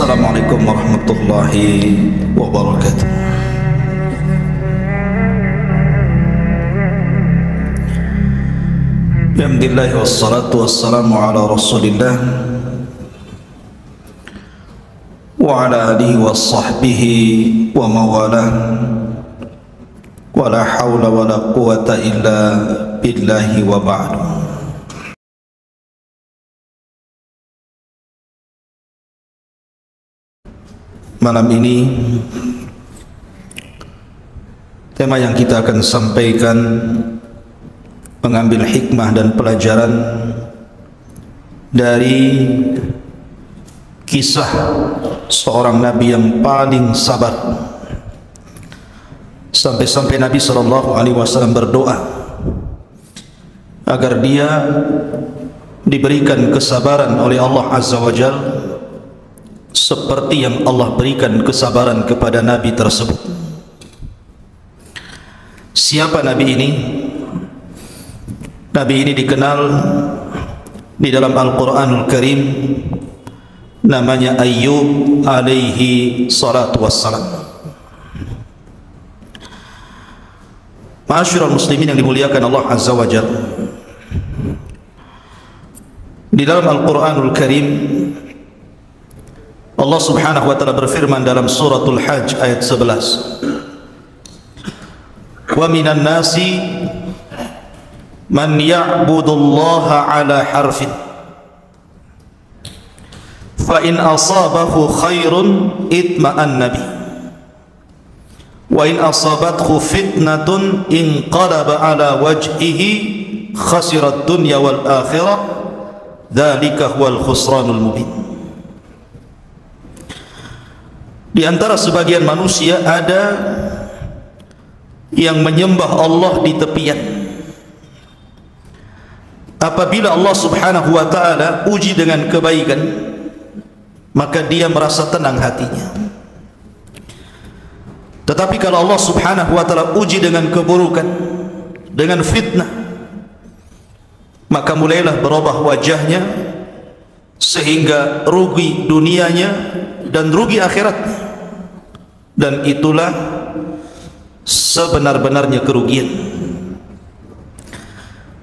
Assalamualaikum warahmatullahi wabarakatuh. Alhamdulillah wassalatu wassalamu ala rasulillah wa ala alihi wa sahbihi wa mawalah wa la hawla wa la quwata illa billahi wa ba'du. Malam ini tema yang kita akan sampaikan mengambil hikmah dan pelajaran dari kisah seorang Nabi yang paling sabar, sampai-sampai Nabi SAW berdoa agar dia diberikan kesabaran oleh Allah Azza wa Jal seperti yang Allah berikan kesabaran kepada Nabi tersebut. Siapa Nabi ini? Nabi ini dikenal di dalam Al-Quranul Karim namanya Ayyub alaihi salatu wassalam. Ma'asyiral muslimin yang dimuliakan Allah Azza wa Jalla, di dalam Al-Quranul Karim Allah subhanahu wa ta'ala berfirman dalam suratul Hajj ayat 11, wa minan nasi man ya'budullaha ala harfin fa in asabahu khairun itma'anna bi wa in asabathu fitnatun inqalaba ala wajhihi khasirat dunya wal akhirah dzalika huwal khusranul mubin. Di antara sebagian manusia ada yang menyembah Allah di tepian. Apabila Allah subhanahu wa ta'ala uji dengan kebaikan, maka dia merasa tenang hatinya. Tetapi kalau Allah subhanahu wa ta'ala uji dengan keburukan, dengan fitnah, maka mulailah berubah wajahnya, sehingga rugi dunianya dan rugi akhiratnya. Dan itulah sebenar-benarnya kerugian.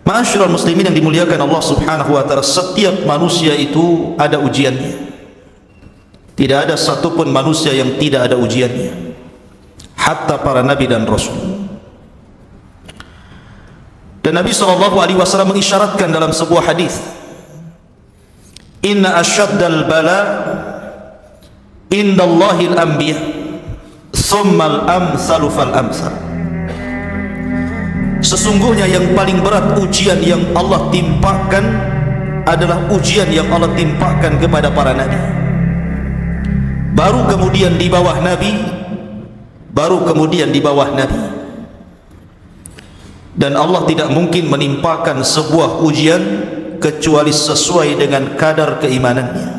Ma'asyiral muslimin yang dimuliakan Allah subhanahu wa ta'ala, setiap manusia itu ada ujiannya. Tidak ada satupun manusia yang tidak ada ujiannya, hatta para nabi dan rasul. Dan Nabi SAW mengisyaratkan dalam sebuah hadis, inna asyaddal bala indallahil anbiya thummal amsalu fal amsal. Sesungguhnya yang paling berat ujian yang Allah timpakan adalah ujian yang Allah timpakan kepada para nabi, baru kemudian di bawah nabi, baru kemudian di bawah nabi. Dan Allah tidak mungkin menimpakan sebuah ujian kecuali sesuai dengan kadar keimanannya.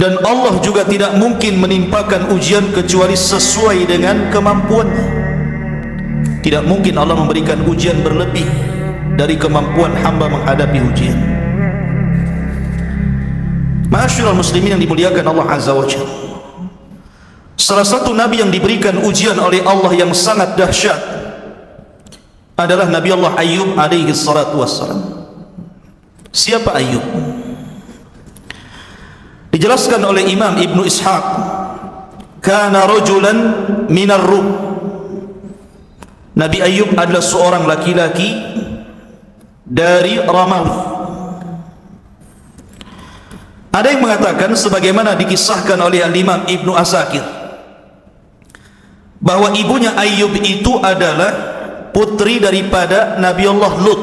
Dan Allah juga tidak mungkin menimpakan ujian kecuali sesuai dengan kemampuannya. Tidak mungkin Allah memberikan ujian berlebih dari kemampuan hamba menghadapi ujian. Ma'asyiral muslimin yang dimuliakan Allah Azza wa Jalla, salah satu nabi yang diberikan ujian oleh Allah yang sangat dahsyat adalah Nabi Allah Ayyub alaihi salatu wassalam. Siapa Ayyub? Dijelaskan oleh Imam Ibnu Ishaq, kana rajulan minar Rum. Nabi Ayyub adalah seorang laki-laki dari Romawi. Ada yang mengatakan, sebagaimana dikisahkan oleh Imam Ibnu Asakir, bahwa ibunya Ayyub itu adalah putri daripada Nabi Allah Lut,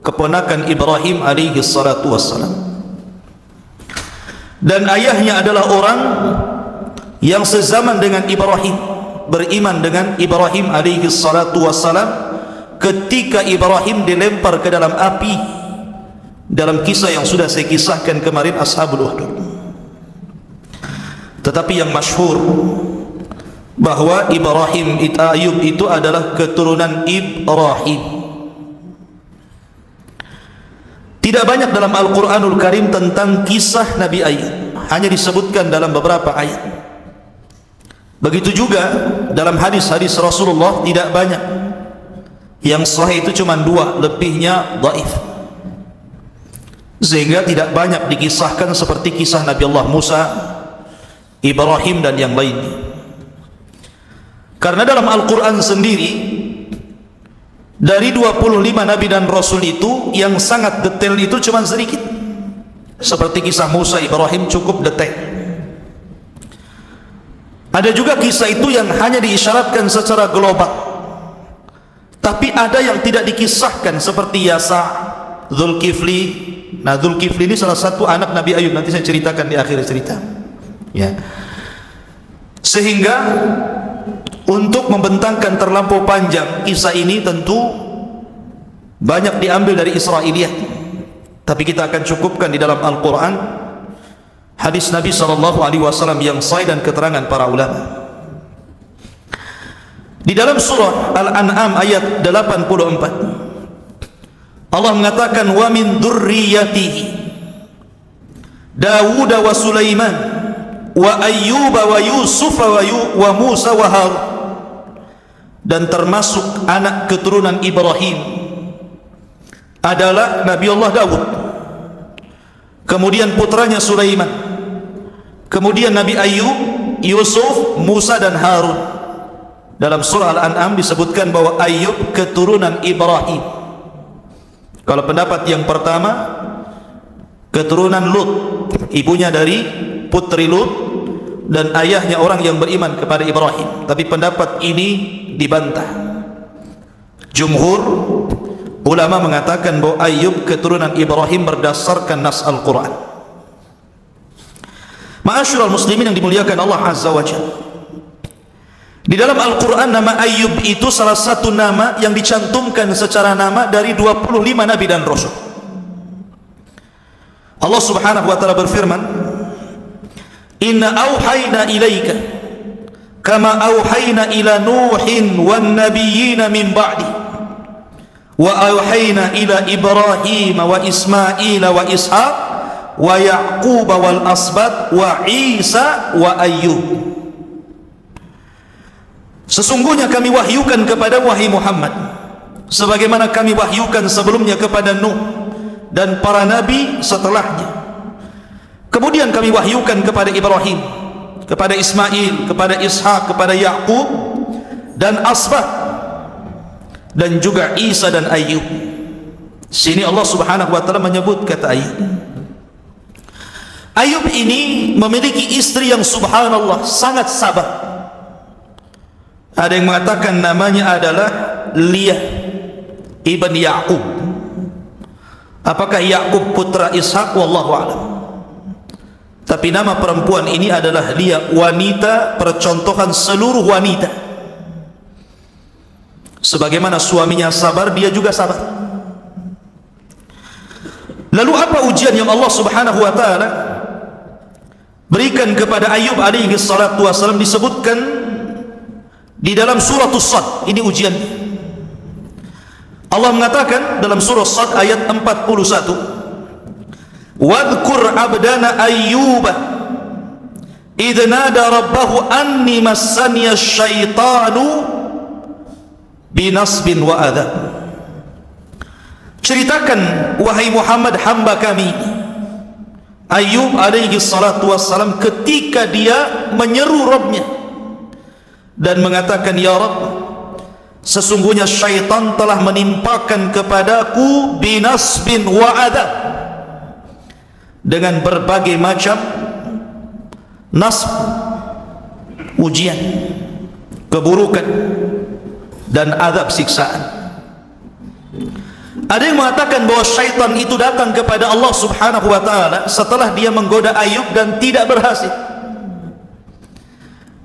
keponakan Ibrahim alaihi salatu wassalam. Dan ayahnya adalah orang yang sezaman dengan Ibrahim, beriman dengan Ibrahim alaihi salatu wassalam ketika Ibrahim dilempar ke dalam api, dalam kisah yang sudah saya kisahkan kemarin, Ashabul Ukhdud. Tetapi yang masyhur bahwa Ibrahim Ayyub itu adalah keturunan Ibrahim. Tidak banyak dalam Al-Quranul Karim tentang kisah Nabi Ayub, hanya disebutkan dalam beberapa ayat. Begitu juga dalam hadis-hadis Rasulullah tidak banyak. Yang sahih itu cuma 2, lebihnya dhaif. Sehingga tidak banyak dikisahkan seperti kisah Nabi Allah Musa, Ibrahim dan yang lainnya. Karena dalam Al-Quran sendiri, dari 25 Nabi dan Rasul itu, yang sangat detail itu cuma sedikit. Seperti kisah Musa, Ibrahim cukup detail. Ada juga kisah itu yang hanya diisyaratkan secara global, tapi ada yang tidak dikisahkan seperti Yasa, Zulkifli. Nah, Zulkifli ini salah satu anak Nabi Ayub, nanti saya ceritakan di akhir cerita ya. Sehingga untuk membentangkan terlampau panjang kisah ini tentu banyak diambil dari Israiliyat, tapi kita akan cukupkan di dalam Al-Quran hadis Nabi SAW yang sahih dan keterangan para ulama. Di dalam surah Al-An'am ayat 84, Allah mengatakan, wa min dzurriyyatihi Dawud wa Sulaiman wa Ayyub wa Yusuf wa Musa wa Harun, dan termasuk anak keturunan Ibrahim adalah Nabi Allah Dawud, kemudian putranya Sulaiman, kemudian Nabi Ayyub, Yusuf, Musa dan Harun. Dalam surah Al-An'am disebutkan bahwa Ayyub keturunan Ibrahim. Kalau pendapat yang pertama, keturunan Lut, ibunya dari putri Lut dan ayahnya orang yang beriman kepada Ibrahim. Tapi pendapat ini dibantah. Jumhur ulama mengatakan bahwa Ayyub keturunan Ibrahim berdasarkan nas Al-Quran. Ma'asyiral muslimin yang dimuliakan Allah Azza wa Jalla, di dalam Al-Quran nama Ayyub itu salah satu nama yang dicantumkan secara nama dari 25 Nabi dan Rasul. Allah subhanahu wa ta'ala berfirman, inna awhayna ilaika kama awhayna ila Nuhin wan nabiyyina min ba'di wa awhayna ila Ibrahim wa Ismail wa Ishaq wa Ya'qub wal asbat wa Isa wa Ayyub. Sesungguhnya kami wahyukan kepada wahai Muhammad sebagaimana kami wahyukan sebelumnya kepada Nuh dan para nabi setelahnya. Kemudian kami wahyukan kepada Ibrahim, kepada Ismail, kepada Ishak, kepada Ya'qub dan Asbat, dan juga Isa dan Ayyub. Sini Allah subhanahu wa ta'ala menyebut kata Ayyub. Ayyub ini memiliki istri yang subhanallah sangat sabar. Ada yang mengatakan namanya adalah Liyah ibn Ya'qub. Apakah Ya'qub putra Ishak? Wallahu a'lam. Tapi nama perempuan ini adalah Liyah, wanita percontohan seluruh wanita. Sebagaimana suaminya sabar, dia juga sabar. Lalu apa ujian yang Allah subhanahu wa ta'ala berikan kepada Ayyub alaihi salatu wassalam? Disebutkan di dalam surah As-Sad. Ini ujian. Allah mengatakan dalam surah As-Sad ayat 41, wadhkur abdana Ayyuba idh nada rabbahu anni massaniya syaitanu binasbin wa adab. Ceritakan wahai Muhammad hamba kami Ayyub alaihi salatu wassalam ketika dia menyeru Rabbnya dan mengatakan, ya Rabb, sesungguhnya syaitan telah menimpakan kepadaku binasbin wa adab, dengan berbagai macam nasb, ujian, keburukan dan adab siksaan. Ada yang mengatakan bahwa syaitan itu datang kepada Allah subhanahu wa ta'ala setelah dia menggoda Ayyub dan tidak berhasil,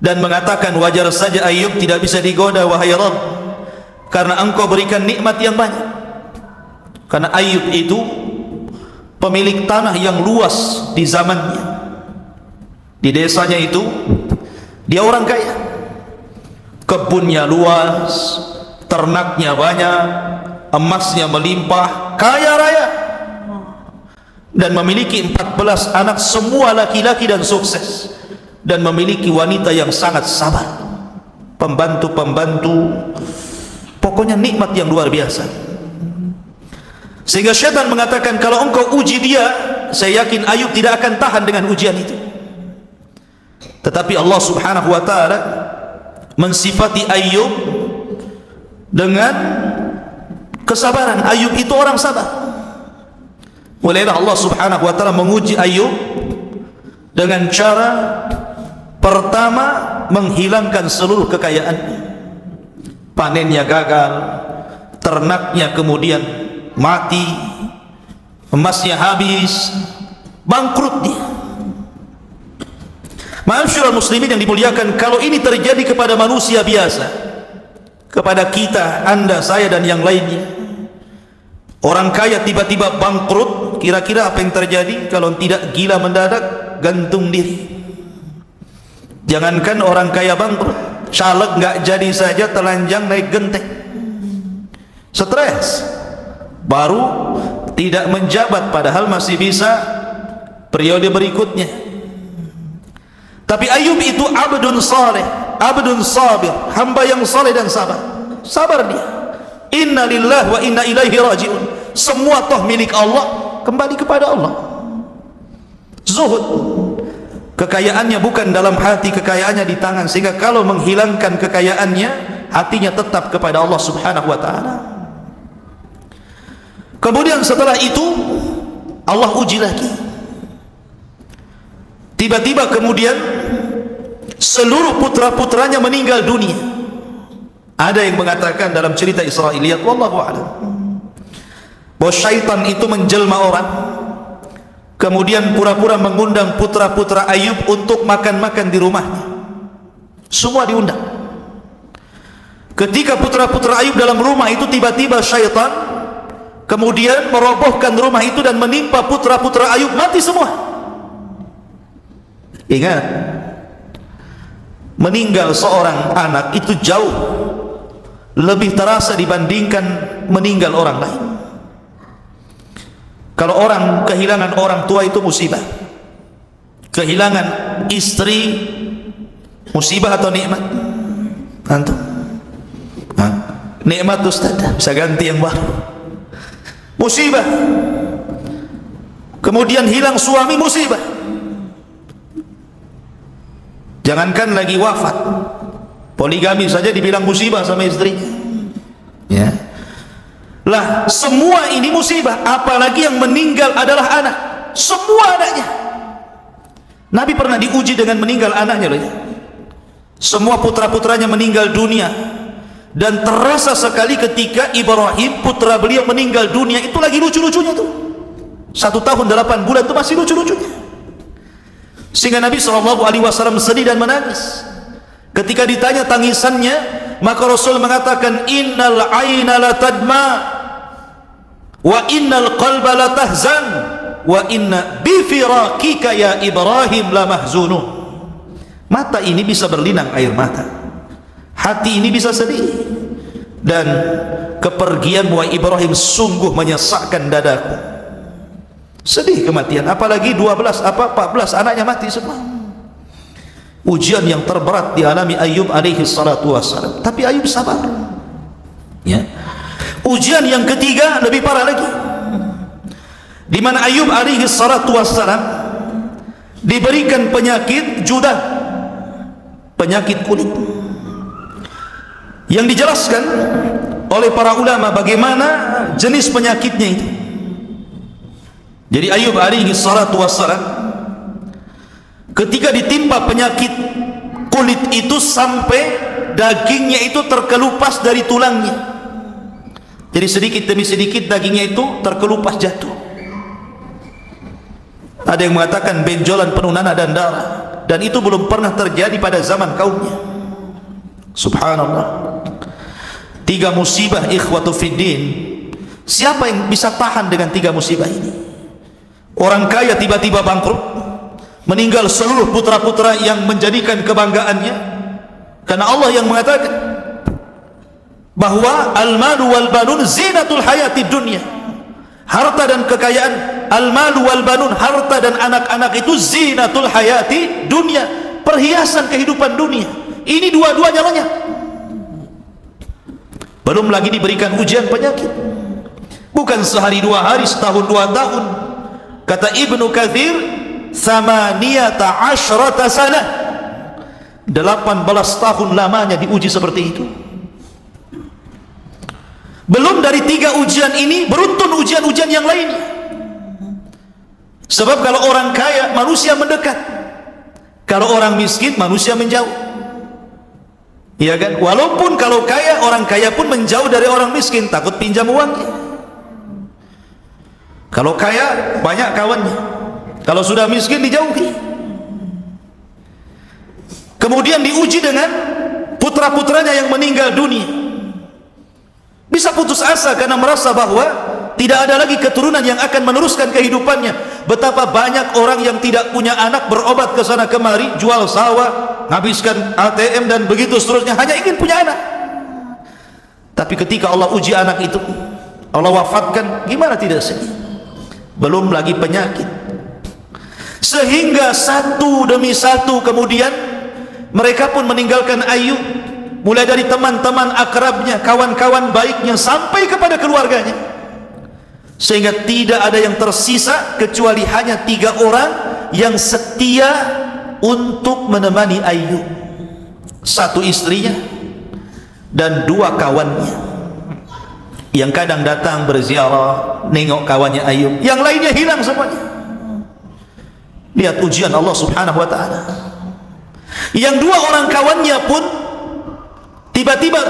dan mengatakan, wajar saja Ayyub tidak bisa digoda wahai Rabb, karena engkau berikan nikmat yang banyak. Karena Ayyub itu pemilik tanah yang luas di zamannya. Di desanya itu dia orang kaya, kebunnya luas, ternaknya banyak, emasnya melimpah, kaya raya. dan memiliki 14 anak, semua laki-laki dan sukses, dan memiliki wanita yang sangat sabar, pembantu-pembantu, pokoknya nikmat yang luar biasa. Sehingga syaitan mengatakan, kalau engkau uji dia, saya yakin Ayub tidak akan tahan dengan ujian itu. Tetapi Allah subhanahu wa ta'ala mensifati Ayub dengan kesabaran. Ayub itu orang sabar. Mulailah Allah subhanahu wa ta'ala menguji Ayub dengan cara pertama, menghilangkan seluruh kekayaannya. Panennya gagal, ternaknya kemudian mati, emasnya habis, bangkrut dia. Ma'asyiral muslimin yang dimuliakan, kalau ini terjadi kepada manusia biasa, kepada kita, anda, saya dan yang lainnya, orang kaya tiba-tiba bangkrut, kira-kira apa yang terjadi? Kalau tidak gila mendadak, gantung diri. Jangankan orang kaya bangkrut, caleg nggak jadi saja telanjang naik genteng, stres, baru tidak menjabat padahal masih bisa periode berikutnya. Tapi Ayub itu abdun saleh, abdun sabir, hamba yang saleh dan sabar. Sabar dia. Inna lillahi wa inna ilaihi raji'un. Semua toh milik Allah, kembali kepada Allah. Zuhud, kekayaannya bukan dalam hati, kekayaannya di tangan, sehingga kalau menghilangkan kekayaannya, hatinya tetap kepada Allah subhanahu wa ta'ala. Kemudian setelah itu Allah uji lagi. Tiba-tiba kemudian seluruh putra-putranya meninggal dunia. Ada yang mengatakan dalam cerita Israiliyat, wallahu a'lam, bahwa syaitan itu menjelma orang, kemudian pura-pura mengundang putra-putra Ayub untuk makan-makan di rumahnya. Semua diundang. Ketika putra-putra Ayub dalam rumah itu, tiba-tiba syaitan kemudian merobohkan rumah itu dan menimpa putra-putra Ayub, mati semua. Ingat, meninggal seorang anak itu jauh lebih terasa dibandingkan meninggal orang lain. Kalau orang kehilangan orang tua itu musibah, kehilangan istri musibah atau nikmat? Antum? Nikmat Ustaz, bisa ganti yang baru. Musibah. Kemudian hilang suami, musibah. Jangankan lagi wafat, poligami saja dibilang musibah sama istrinya. Ya. Lah, semua ini musibah, apalagi yang meninggal adalah anak. Semua anaknya. Nabi pernah diuji dengan meninggal anaknya loh ya. Semua putra-putranya meninggal dunia. Dan terasa sekali ketika Ibrahim putra beliau meninggal dunia, itu lagi lucu-lucunya tuh. 1 tahun 8 bulan itu masih lucu-lucunya. Sehingga Nabi SAW sedih dan menangis. Ketika ditanya tangisannya, maka Rasul mengatakan, innal aina la tadma wa innal qalba la tahzan wa inna bifiraqika ya Ibrahim la mahzunun. Mata ini bisa berlinang air mata, hati ini bisa sedih, dan kepergian wahai Ibrahim sungguh menyesakkan dadaku. Sedih kematian, apalagi 14 anaknya mati semua. Ujian yang terberat dialami Ayub alaihi salatu wassalam, tapi Ayub sabar. Ya. Ujian yang ketiga lebih parah lagi, di mana Ayub alaihi salatu wassalam diberikan penyakit judah, penyakit kulit, yang dijelaskan oleh para ulama bagaimana jenis penyakitnya itu. Jadi Ayub alaihi salatu wassalam ketika ditimpa penyakit kulit itu, sampai dagingnya itu terkelupas dari tulangnya. Jadi sedikit demi sedikit dagingnya itu terkelupas jatuh. Ada yang mengatakan benjolan penuh nanah dan darah, dan itu belum pernah terjadi pada zaman kaumnya. Subhanallah. 3 musibah ikhwatu fiddin. Siapa yang bisa tahan dengan 3 musibah ini? Orang kaya tiba-tiba bangkrut, meninggal seluruh putra-putra yang menjadikan kebanggaannya, karena Allah yang mengatakan bahwa al-malu wal banun zinatul hayati dunya, harta dan kekayaan, al-malu wal banun, harta dan anak-anak itu zinatul hayati dunia, perhiasan kehidupan dunia. Ini dua-duanya lenyap. Belum lagi diberikan ujian penyakit, bukan sehari dua hari, setahun dua tahun. Kata Ibnu Katsir, 18 sana, 18 tahun lamanya diuji seperti itu. Belum dari 3 ujian ini, beruntun ujian-ujian yang lainnya. Sebab kalau orang kaya, manusia mendekat. Kalau orang miskin, manusia menjauh. Iya kan? Walaupun kalau kaya, orang kaya pun menjauh dari orang miskin, takut pinjam uangnya. Kalau kaya, banyak kawannya. Kalau sudah miskin, dijauhi. Kemudian diuji dengan putra-putranya yang meninggal dunia. Bisa putus asa karena merasa bahwa tidak ada lagi keturunan yang akan meneruskan kehidupannya. Betapa banyak orang yang tidak punya anak, berobat ke sana kemari, jual sawah, habiskan ATM dan begitu seterusnya, hanya ingin punya anak. Tapi ketika Allah uji anak itu, Allah wafatkan, gimana tidak sedih? Belum lagi penyakit. Sehingga satu demi satu kemudian mereka pun meninggalkan Ayub, mulai dari teman-teman akrabnya, kawan-kawan baiknya, sampai kepada keluarganya, sehingga tidak ada yang tersisa kecuali hanya 3 orang yang setia untuk menemani Ayub. 1 istrinya dan 2 kawannya yang kadang datang berziarah, nengok kawannya Ayub. Yang lainnya hilang semuanya. Lihat ujian Allah subhanahu wa ta'ala. Yang 2 orang kawannya pun tiba-tiba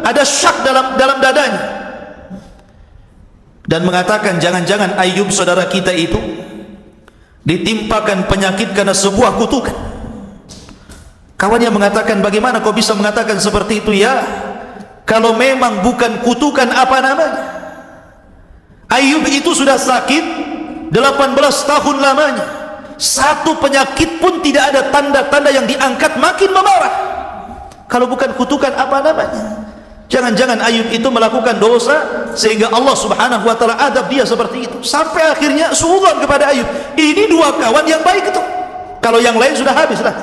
ada syak dalam dadanya dan mengatakan, jangan-jangan Ayub saudara kita itu ditimpakan penyakit karena sebuah kutukan. Kawannya mengatakan, bagaimana kau bisa mengatakan seperti itu? Ya, kalau memang bukan kutukan, apa namanya? Ayub itu sudah sakit 18 tahun lamanya, 1 penyakit pun tidak ada, tanda-tanda yang diangkat, makin memarah. Kalau bukan kutukan, apa namanya? Jangan-jangan Ayub itu melakukan dosa sehingga Allah subhanahu wa ta'ala adab dia seperti itu. Sampai akhirnya suudzon kepada Ayub. Ini 2 kawan yang baik itu, kalau yang lain sudah habislah.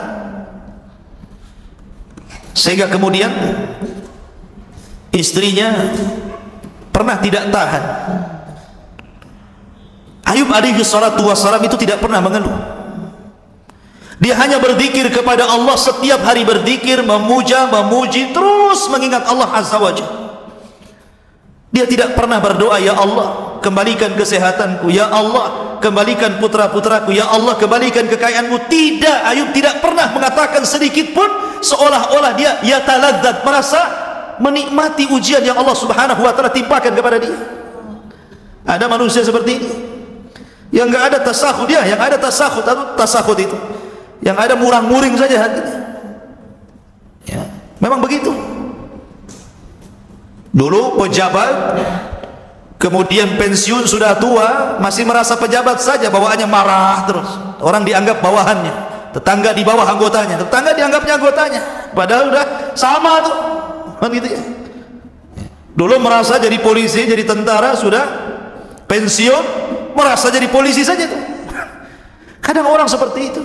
Sehingga kemudian istrinya pernah tidak tahan. Ayub alaihi salatu wassalam itu tidak pernah mengeluh. Dia hanya berzikir kepada Allah, setiap hari berzikir, memuja, memuji, terus mengingat Allah azza wa jalla. Dia tidak pernah berdoa, ya Allah kembalikan kesehatanku, ya Allah kembalikan putra-putraku, ya Allah kembalikan kekayaanmu. Tidak, Ayub tidak pernah mengatakan sedikit pun, seolah-olah dia yataladzat, merasa menikmati ujian yang Allah subhanahu wa ta'ala timpakan kepada dia. Ada manusia seperti ini yang enggak ada tasakhud, dia yang ada tasakhud atau tasakhud itu yang ada murang-muring saja hatinya. Ya, memang begitu. Dulu pejabat, kemudian pensiun, sudah tua, masih merasa pejabat saja, bawaannya marah terus. Orang dianggap bawahannya, tetangga di bawah anggotanya, tetangga dianggapnya anggotanya, padahal udah sama tuh, kan gitu ya. Dulu merasa jadi polisi, jadi tentara, sudah pensiun merasa jadi polisi saja tuh. Kadang orang seperti itu.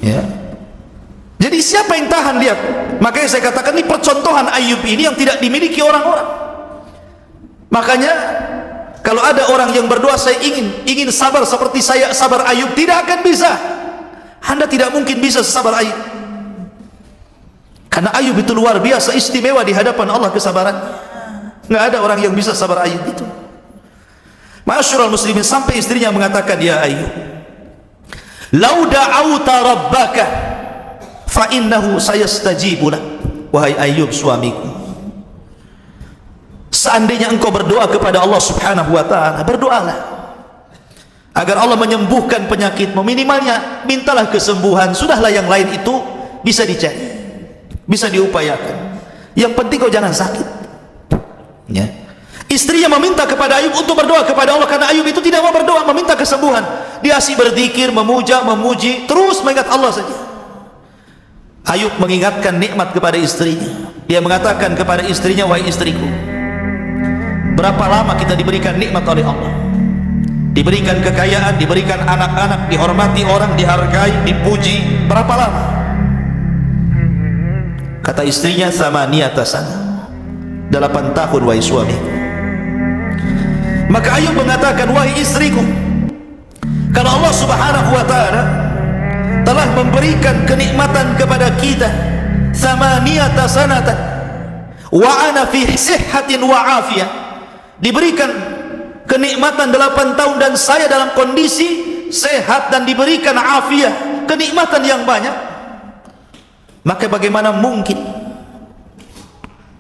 Ya. Jadi siapa yang tahan? Lihat, makanya saya katakan ini percontohan Ayub ini yang tidak dimiliki orang-orang. Makanya kalau ada orang yang berdoa, saya ingin sabar seperti saya sabar Ayub, tidak akan bisa. Anda tidak mungkin bisa sabar Ayub, karena Ayub itu luar biasa istimewa di hadapan Allah kesabaran. Nggak ada orang yang bisa sabar Ayub itu. Ma'asyiral muslimin, sampai istrinya mengatakan, ya Ayub, lau da'auta rabbaka fa innahu sayastajibu lak. Wahai Ayub suamiku, seandainya engkau berdoa kepada Allah subhanahu wa ta'ala, berdoalah agar Allah menyembuhkan penyakitmu. Minimalnya mintalah kesembuhan, sudahlah yang lain itu bisa dicari, bisa diupayakan. Yang penting kau jangan sakit. Ya. Istrinya meminta kepada Ayub untuk berdoa kepada Allah, karena Ayub itu tidak mau berdoa, meminta kesembuhan. Dia asik berzikir, memuja, memuji, terus mengingat Allah saja. Ayub mengingatkan nikmat kepada istrinya. Dia mengatakan kepada istrinya, wahai istriku, berapa lama kita diberikan nikmat oleh Allah? diberikan kekayaan, diberikan anak-anak, dihormati orang, dihargai, dipuji. Berapa lama? Kata istrinya, samaniyata sana, 8 tahun wahai suamiku. Maka Ayub mengatakan, wahai istriku, kalau Allah subhanahu wa ta'ala telah memberikan kenikmatan kepada kita samaniyata sanatan wa ana fi sihhatin wa afiyah, diberikan kenikmatan 8 tahun dan saya dalam kondisi sehat dan diberikan afiah, kenikmatan yang banyak, maka bagaimana mungkin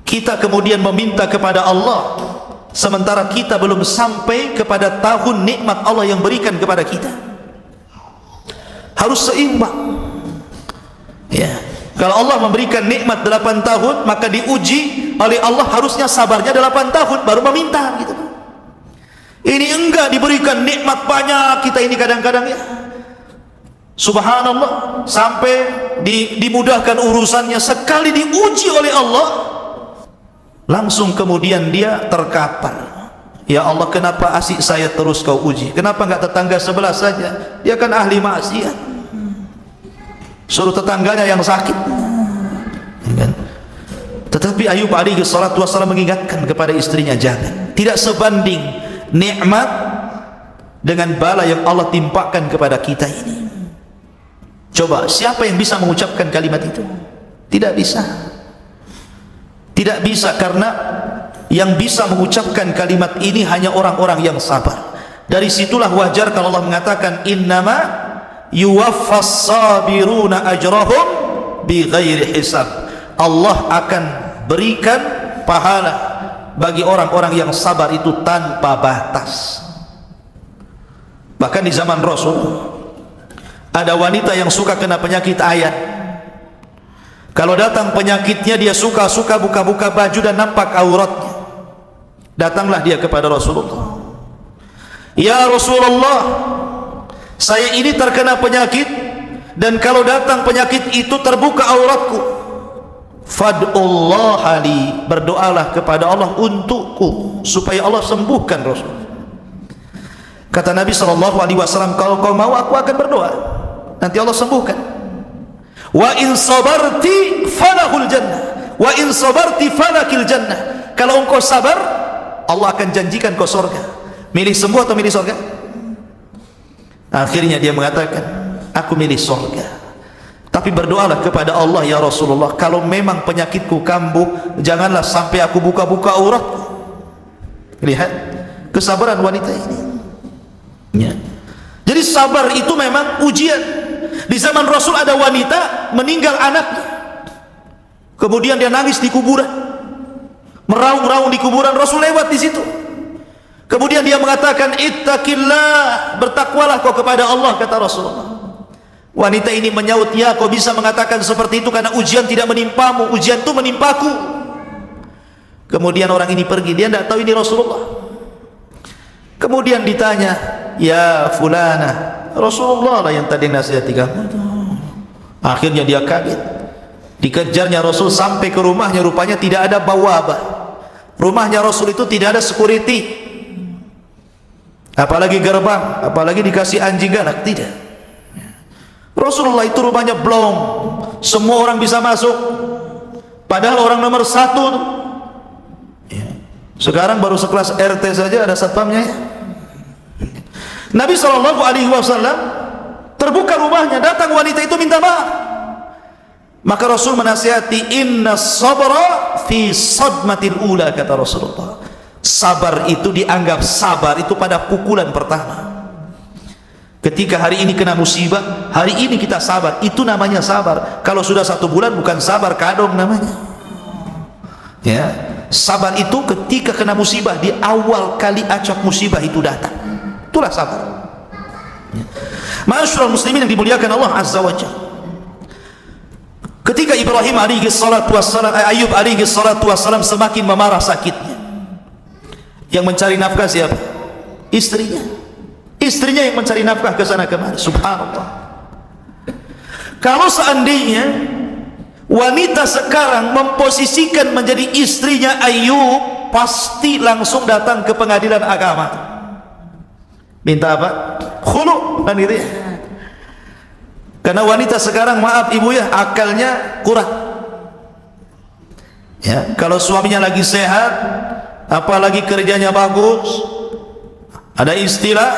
kita kemudian meminta kepada Allah sementara kita belum sampai kepada tahun nikmat Allah yang berikan kepada kita? Harus seimbang, ya. Kalau Allah memberikan nikmat 8 tahun, maka diuji oleh Allah harusnya sabarnya 8 tahun baru meminta, gitu. Ini enggak, diberikan nikmat banyak, kita ini kadang-kadang, ya, subhanallah, sampai dimudahkan urusannya, sekali diuji oleh Allah langsung kemudian dia terkapar. Ya Allah, kenapa asik saya terus kau uji? Kenapa enggak tetangga sebelah saja? Dia kan ahli maksiat, suruh tetangganya yang sakit, kan? Tetapi Ayub alaihi salatu wassalam mengingatkan kepada istrinya, jangan, tidak sebanding nikmat dengan bala yang Allah timpakan kepada kita ini. Coba, siapa yang bisa mengucapkan kalimat itu? Tidak bisa. Tidak bisa, karena yang bisa mengucapkan kalimat ini hanya orang-orang yang sabar. Dari situlah wajar kalau Allah mengatakan, innama yuwaffas sabiruna ajrahum bighairi hisab. Allah akan berikan pahala bagi orang-orang yang sabar itu tanpa batas. Bahkan di zaman Rasul ada wanita yang suka kena penyakit ayan. Kalau datang penyakitnya, dia suka-suka buka-buka baju dan nampak auratnya. Datanglah dia kepada Rasulullah, ya Rasulullah, saya ini terkena penyakit, dan kalau datang penyakit itu terbuka auratku. Fad'ullaha li, berdoalah kepada Allah untukku supaya Allah sembuhkan Rasul. Kata Nabi SAW, kalau kau mau aku akan berdoa, nanti Allah sembuhkan. Wa in sabarti falahul jannah, wa in sabarti falakil jannah. Kalau engkau sabar, Allah akan janjikan kau surga. Milih sembuh atau milih surga? Akhirnya dia mengatakan, aku milih surga. Tapi berdoalah kepada Allah, ya Rasulullah, kalau memang penyakitku kambuh, janganlah sampai aku buka-buka auratku. Lihat kesabaran wanita ini, ya. Jadi sabar itu memang ujian. Di zaman Rasul ada wanita meninggal anaknya, kemudian dia nangis di kuburan, meraung-raung di kuburan. Rasul lewat di situ, kemudian dia mengatakan, ittaqillah, bertakwalah kau kepada Allah, kata Rasulullah. Wanita ini menyaut, ya, kau bisa mengatakan seperti itu karena ujian tidak menimpamu, ujian itu menimpaku. Kemudian orang ini pergi, dia tidak tahu ini Rasulullah. Kemudian ditanya, ya fulana, Rasulullah lah yang tadi nasihati kamu. Akhirnya dia kaget, dikejarnya Rasul sampai ke rumahnya, rupanya tidak ada bawabah. Rumahnya Rasul itu tidak ada security, apalagi gerbang, apalagi dikasih anjing galak, tidak. Rasulullah itu rumahnya blong, semua orang bisa masuk, padahal orang nomor 1, ya. Sekarang baru sekelas RT saja ada satpamnya, ya. Nabi SAW terbuka rumahnya, datang wanita itu minta maaf. Maka Rasul menasihati, inna sabra fi sadmatil ula, kata Rasulullah. Sabar itu dianggap sabar itu pada pukulan pertama. Ketika hari ini kena musibah, hari ini kita sabar, itu namanya sabar. Kalau sudah 1 bulan bukan sabar, kadong namanya, ya. Sabar itu ketika kena musibah, di awal kali acap musibah itu datang, itulah sabar, ya. Ma'asyiral muslimin yang dimuliakan Allah Azza wa Jalla, ketika Ibrahim alaihi salatu wassalam, Ayub alaihi salatu wassalam semakin memarah sakitnya, yang mencari nafkah siapa? Istrinya. Istrinya yang mencari nafkah ke sana kemari. Subhanallah. Kalau seandainya wanita sekarang memposisikan menjadi istrinya Ayub, pasti langsung datang ke pengadilan agama. Minta apa? Khulu, kan gitu ya. Karena wanita sekarang, maaf ibu ya, akalnya kurang. Ya, kalau suaminya lagi sehat, apalagi kerjanya bagus, ada istilah,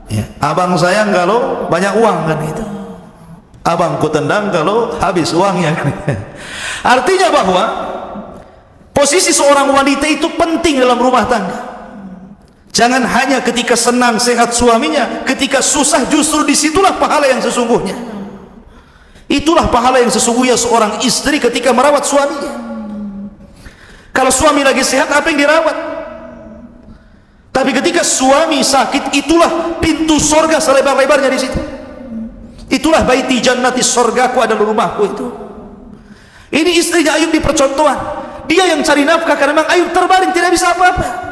ya, abang sayang kalau banyak uang, kan gitu. Abang ku tendang kalau habis uangnya, kan. Artinya bahwa posisi seorang wanita itu penting dalam rumah tangga. Jangan hanya ketika senang sehat suaminya, ketika susah justru disitulah pahala yang sesungguhnya. Itulah pahala yang sesungguhnya seorang istri ketika merawat suaminya. Kalau suami lagi sehat, apa yang dirawat? Tapi ketika suami sakit, itulah pintu sorga selebar-lebarnya di situ. Itulah baiti jannati, sorgaku adalah rumahku itu. Ini istrinya Ayub di percontohan. Dia yang cari nafkah karena memang Ayub terbaring tidak bisa apa-apa.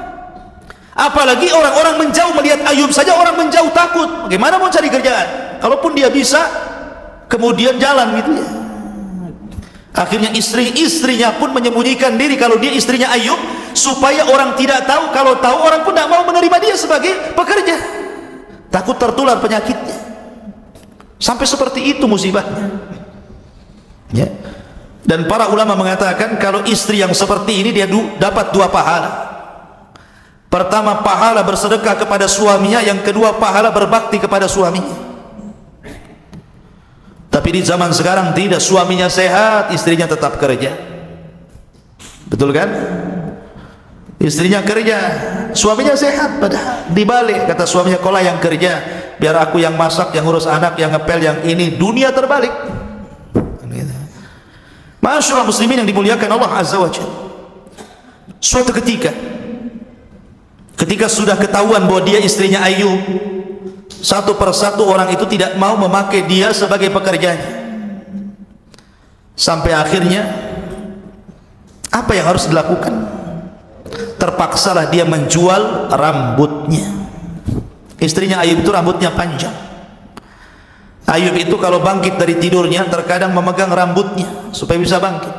Apalagi orang-orang menjauh melihat Ayub saja, orang menjauh takut. Bagaimana mau cari kerjaan? Kalaupun dia bisa, kemudian jalan gitu ya. Akhirnya istrinya pun menyembunyikan diri kalau dia istrinya Ayub, supaya orang tidak tahu. Kalau tahu, orang pun tidak mau menerima dia sebagai pekerja. Takut tertular penyakitnya. Sampai seperti itu musibahnya. Ya. Dan para ulama mengatakan kalau istri yang seperti ini dia dapat dua pahala. Pertama, pahala bersedekah kepada suaminya. Yang kedua, pahala berbakti kepada suaminya. Tapi di zaman sekarang tidak, suaminya sehat, istrinya tetap kerja. Betul kan? Istrinya kerja, suaminya sehat, padahal dibalik. Kata suaminya, kolah yang kerja, biar aku yang masak, yang urus anak, yang ngepel, yang ini. Dunia terbalik. Masyaallah muslimin yang dimuliakan Allah Azza wa Jalla. Suatu ketika sudah ketahuan bahwa dia istrinya Ayub, satu persatu orang itu tidak mau memakai dia sebagai pekerjanya. Sampai akhirnya apa yang harus dilakukan? Terpaksalah dia menjual rambutnya. Istrinya Ayub itu rambutnya panjang. Ayub itu kalau bangkit dari tidurnya terkadang memegang rambutnya supaya bisa bangkit.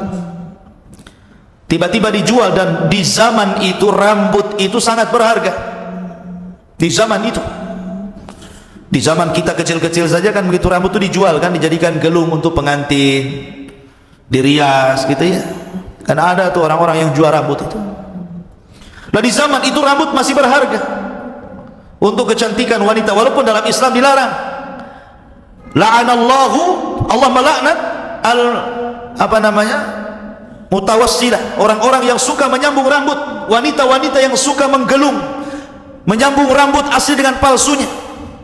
Tiba-tiba dijual, dan di zaman itu rambut itu sangat berharga. Di zaman itu, di zaman kita kecil-kecil saja kan begitu, rambut itu dijual kan, dijadikan gelung untuk pengantin, dirias gitu ya. Karena ada tuh orang-orang yang jual rambut itu. Nah di zaman itu rambut masih berharga untuk kecantikan wanita, walaupun dalam Islam dilarang. La'anallahu, Allah melaknat mutawassilah, orang-orang yang suka menyambung rambut, wanita-wanita yang suka menggelung, menyambung rambut asli dengan palsunya.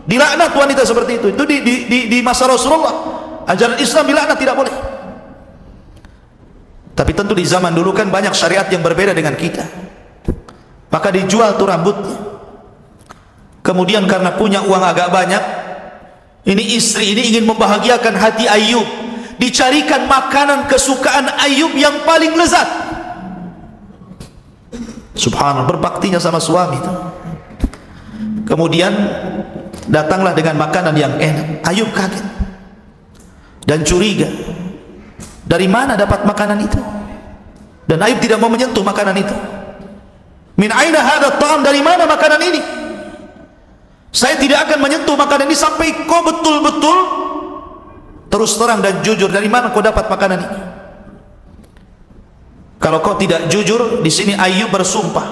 Dilaknat wanita seperti itu. Itu di masa Rasulullah, ajaran Islam dilaknat, tidak boleh. Tapi tentu di zaman dulu kan banyak syariat yang berbeda dengan kita, maka dijual tuh rambutnya. Kemudian karena punya uang agak banyak, ini istri ini ingin membahagiakan hati Ayub, dicarikan makanan kesukaan Ayub yang paling lezat. Subhanallah, berbaktinya sama suami itu. Kemudian datanglah dengan makanan yang enak. Ayub kaget dan curiga, dari mana dapat makanan itu? Dan Ayub tidak mau menyentuh makanan itu. Min aina hadha ta'am, dari mana makanan ini? Saya tidak akan menyentuh makanan ini sampai kau betul-betul terus terang dan jujur. Dari mana kau dapat makanan ini? Kalau kau tidak jujur, di sini Ayub bersumpah,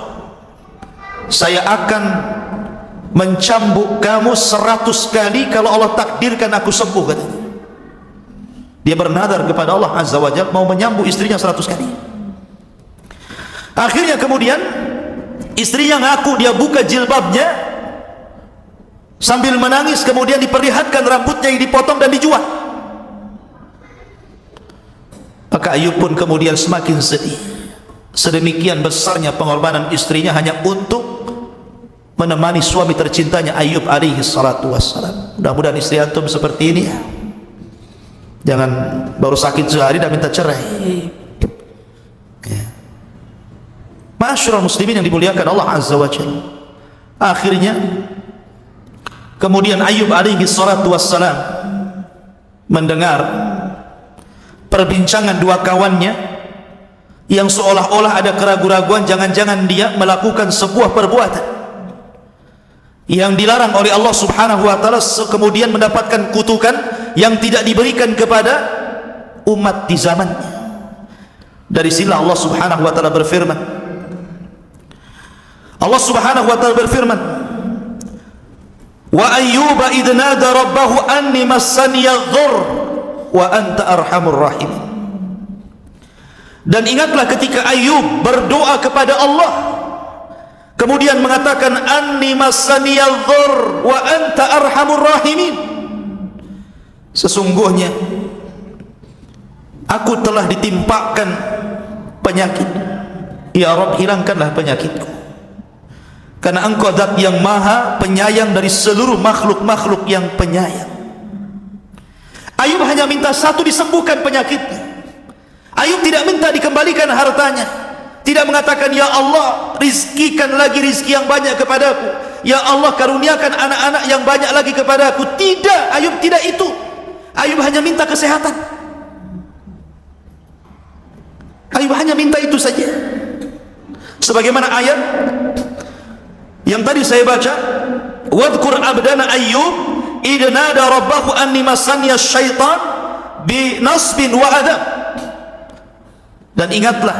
saya akan mencambuk kamu 100 kali kalau Allah takdirkan aku sembuh, katanya. Dia bernadar kepada Allah Azza wa Jalla mau menyambuk istrinya 100 kali. Akhirnya kemudian istrinya ngaku, dia buka jilbabnya sambil menangis, kemudian diperlihatkan rambutnya yang dipotong dan dijual. Maka Ayub pun kemudian semakin sedih. Sedemikian besarnya pengorbanan istrinya hanya untuk menemani suami tercintanya Ayub alaihi salatu wassalam. Mudah-mudahan istri antum seperti ini ya. Jangan baru sakit sehari dan minta cerai ya. Ma'asyiral muslimin yang dimuliakan Allah Azza wa Jalla. Akhirnya kemudian Ayub alaihi salatu wassalam mendengar perbincangan dua kawannya yang seolah-olah ada keraguan-raguan, jangan-jangan dia melakukan sebuah perbuatan. yang dilarang oleh Allah Subhanahu wa taala, kemudian mendapatkan kutukan yang tidak diberikan kepada umat di zamannya. Dari sinilah Allah Subhanahu wa taala berfirman, Allah Subhanahu wa taala berfirman, wa ayyuba idh nada rabbahu anni massani adh-dhurr wa anta arhamur rahim. Dan ingatlah ketika Ayub berdoa kepada Allah, kemudian mengatakan anni massani adh-dhurr wa anta arhamur rahimin. Sesungguhnya aku telah ditimpakan penyakit, ya Rabb, hilangkanlah penyakitku, karena Engkau zat yang maha penyayang dari seluruh makhluk-makhluk yang penyayang. Ayub hanya minta satu, disembuhkan penyakitnya. Ayub tidak minta dikembalikan hartanya, tidak mengatakan ya Allah rizkikan lagi rizki yang banyak kepadaku, ya Allah karuniakan anak-anak yang banyak lagi kepadaku. Tidak, Ayub tidak itu. Ayub hanya minta kesehatan. Ayub hanya minta itu saja. Sebagaimana ayat yang tadi saya baca, wadhkur abdana Ayyub idh nada rabbahu anni massaniya syaitan bi nasbin wa adab. Dan ingatlah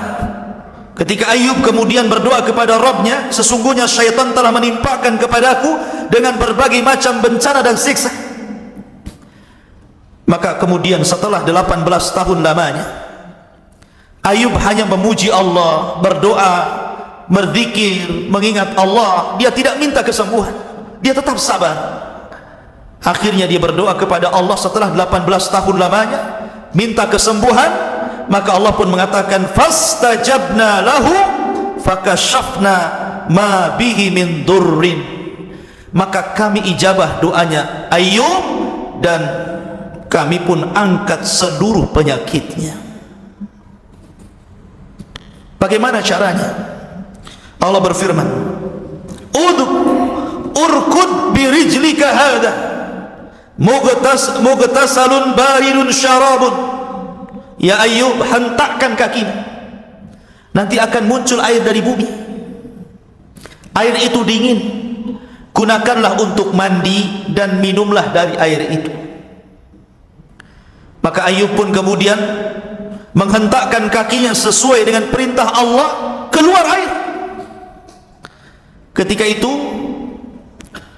ketika Ayub kemudian berdoa kepada Rabbnya, sesungguhnya syaitan telah menimpakan kepadaku dengan berbagai macam bencana dan siksa. Maka kemudian setelah 18 tahun lamanya, Ayub hanya memuji Allah, berdoa, berzikir, mengingat Allah. Dia tidak minta kesembuhan, dia tetap sabar. Akhirnya dia berdoa kepada Allah setelah 18 tahun lamanya, minta kesembuhan. Maka Allah pun mengatakan fastajabna lahu fakashafna ma bihi min durrin. Maka kami ijabah doanya Ayub dan kami pun angkat seluruh penyakitnya. Bagaimana caranya? Allah berfirman, urkud birijlika hadha mughtasalun baridun syarabun. Ya Ayub, hentakkan kakimu, nanti akan muncul air dari bumi. Air itu dingin, gunakanlah untuk mandi dan minumlah dari air itu. Maka Ayub pun kemudian menghentakkan kakinya sesuai dengan perintah Allah, keluar air. Ketika itu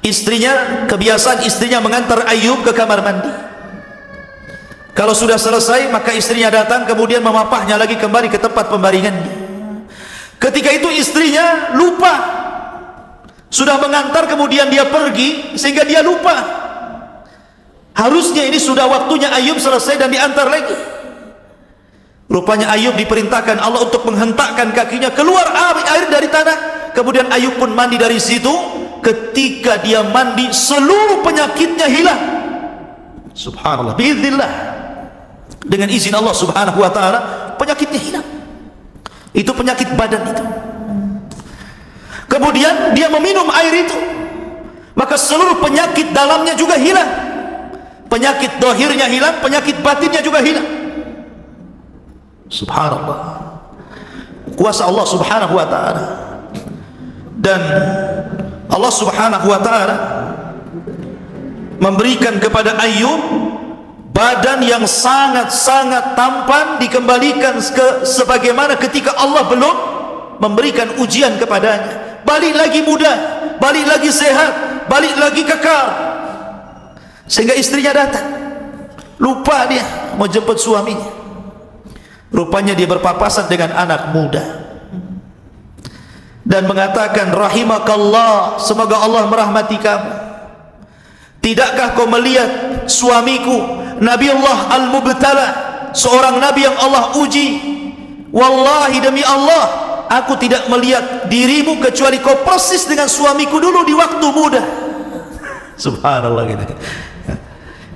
istrinya, kebiasaan istrinya mengantar Ayub ke kamar mandi. Kalau sudah selesai, maka istrinya datang kemudian memapahnya lagi kembali ke tempat pembaringannya. Ketika itu istrinya lupa, sudah mengantar kemudian dia pergi, sehingga dia lupa. Harusnya ini sudah waktunya Ayub selesai dan diantar lagi. Rupanya Ayub diperintahkan Allah untuk menghentakkan kakinya, keluar air dari tanah. Kemudian Ayub pun mandi dari situ. Ketika dia mandi, seluruh penyakitnya hilang. Subhanallah, biiznillah, dengan izin Allah Subhanahu wa taala, penyakitnya hilang. Itu penyakit badan itu. Kemudian dia meminum air itu, maka seluruh penyakit dalamnya juga hilang. Penyakit dohirnya hilang, penyakit batinnya juga hilang. Subhanallah, kuasa Allah Subhanahu wa taala. Dan Allah Subhanahu wa taala memberikan kepada Ayub badan yang sangat-sangat tampan, dikembalikan sebagaimana ketika Allah belum memberikan ujian kepadanya. Balik lagi muda, balik lagi sehat, balik lagi kekal. Sehingga istrinya datang, lupa dia mau jemput suaminya. Rupanya dia berpapasan dengan anak muda dan mengatakan, rahimakallah, semoga Allah merahmati kamu. Tidakkah kau melihat suamiku Nabi Allah Al-Mubtala, seorang Nabi yang Allah uji? Wallahi, demi Allah, aku tidak melihat dirimu kecuali kau persis dengan suamiku dulu di waktu muda. Subhanallah gitu.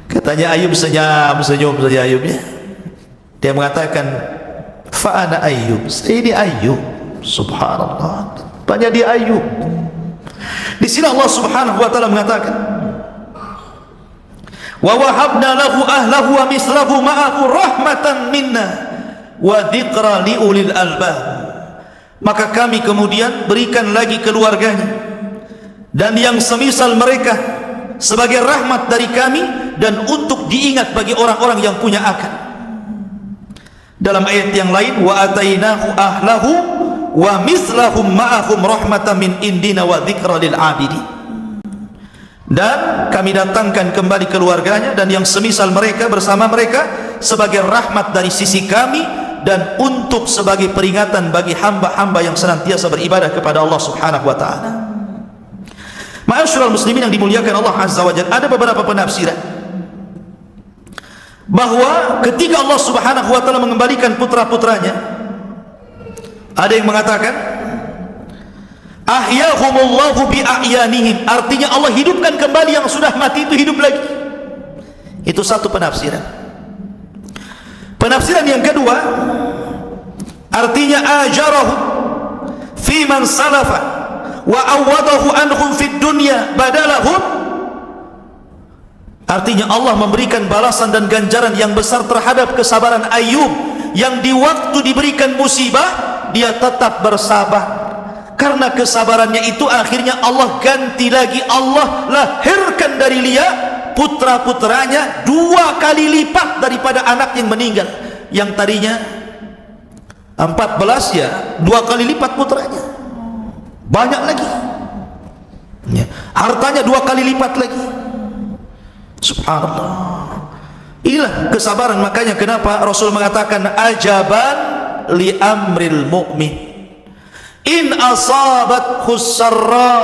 Katanya Ayub senyum saja Ayubnya. Dia mengatakan, fa'ana Ayub, saya ini Ayub. Subhanallah, banyak dia Ayub. Di sini Allah Subhanahu wa taala mengatakan, wa wahabna lahu ahlahu wa mislahu ma'ahu rahmatan minna wa dzikra liulil albab. Maka kami kemudian berikan lagi keluarganya dan yang semisal mereka sebagai rahmat dari kami dan untuk diingat bagi orang-orang yang punya akal. Dalam ayat yang lain, wa atainahu ahlahu wa mislahum ma'ahum rahmatan min indina wa dzikra lil abidin. Dan kami datangkan kembali keluarganya dan yang semisal mereka bersama mereka sebagai rahmat dari sisi kami dan untuk sebagai peringatan bagi hamba-hamba yang senantiasa beribadah kepada Allah Subhanahu wa taala. Ma'asyiral muslimin yang dimuliakan Allah Azza wa Jalla, ada beberapa penafsiran bahwa ketika Allah Subhanahu wa taala mengembalikan putra-putranya, ada yang mengatakan ahyahumullahu bi a'yanihim, artinya Allah hidupkan kembali yang sudah mati itu hidup lagi. Itu satu penafsiran. Penafsiran yang kedua, artinya ajarahu fi man salafa wa awadahu anhum fid dunya badalahum, artinya Allah memberikan balasan dan ganjaran yang besar terhadap kesabaran Ayub yang di waktu diberikan musibah dia tetap bersabar. Karena kesabarannya itu akhirnya Allah ganti lagi, Allah lahirkan dari dia putra-putranya 2 kali lipat daripada anak yang meninggal. Yang tadinya 14 ya 2 kali lipat putranya, banyak lagi ya, hartanya 2 kali lipat lagi. Subhanallah, inilah kesabaran. Makanya kenapa Rasul mengatakan ajaban li amril mu'min, in asabat khusarra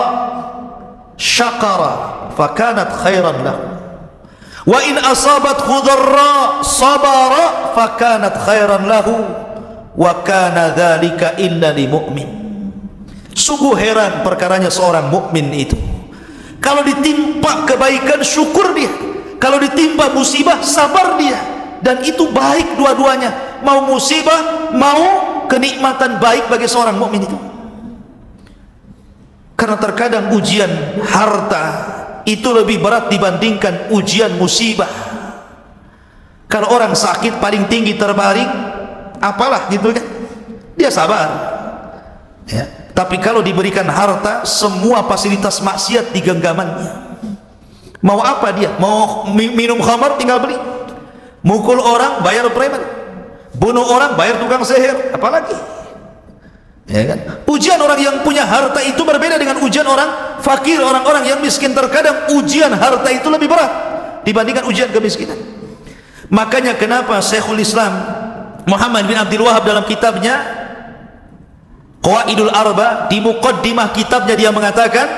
syakara fakanat khairan lahu wa in asabat khudarra sabara fakanat khairan lahu wa kana dzalika illa li mu'min. Sungguh heran perkaranya seorang mukmin itu. Kalau ditimpa kebaikan syukur dia, kalau ditimpa musibah sabar dia, dan itu baik dua-duanya, mau musibah mau kenikmatan baik bagi seorang mukmin itu. Karena terkadang ujian harta itu lebih berat dibandingkan ujian musibah. Kalau orang sakit paling tinggi terbaring apalah gitu kan, dia sabar ya. Tapi kalau diberikan harta, semua fasilitas maksiat di genggamannya. Mau apa dia? Mau minum khamar tinggal beli, mukul orang bayar preman, bunuh orang bayar tukang sihir, apalagi ya kan? Ujian orang yang punya harta itu berbeda dengan ujian orang fakir, orang-orang yang miskin. Terkadang ujian harta itu lebih berat dibandingkan ujian kemiskinan. Makanya kenapa Syekhul Islam Muhammad bin Abdul Wahab dalam kitabnya Qawaidul Arba, di muqaddimah kitabnya dia mengatakan